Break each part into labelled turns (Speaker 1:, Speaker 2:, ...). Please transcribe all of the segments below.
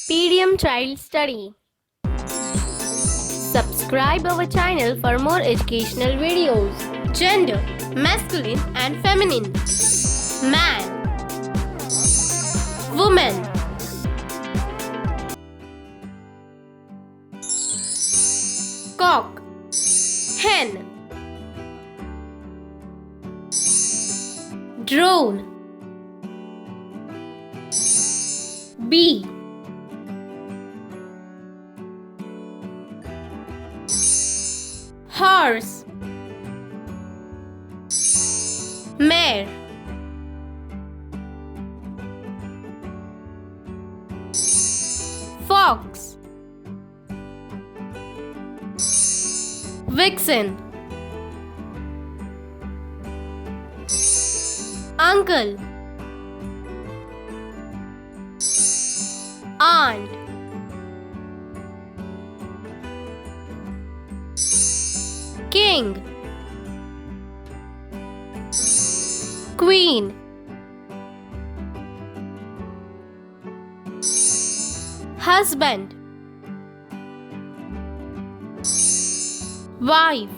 Speaker 1: PDM Child Study. Subscribe our channel for more educational videos. Gender, masculine and feminine. Man, woman. Cock, hen. Drone, bee. Horse, mare. Fox, vixen. Uncle, aunt. King, queen. Husband, wife.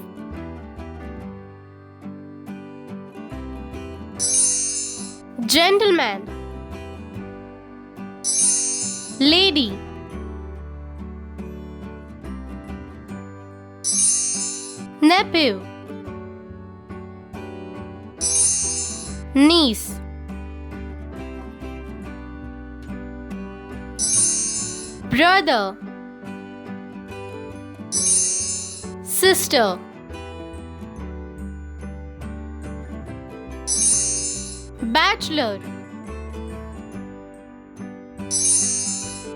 Speaker 1: Gentleman, lady. Nephew, niece. Brother, sister. Bachelor,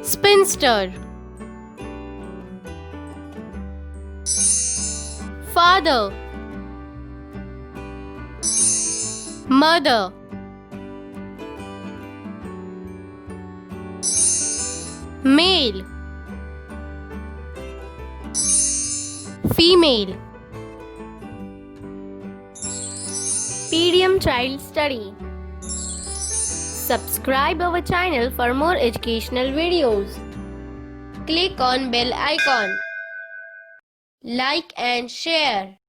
Speaker 1: spinster. Father, mother. Male, female. PDM Child Study. Subscribe our channel for more educational videos. Click on bell icon. Like and share.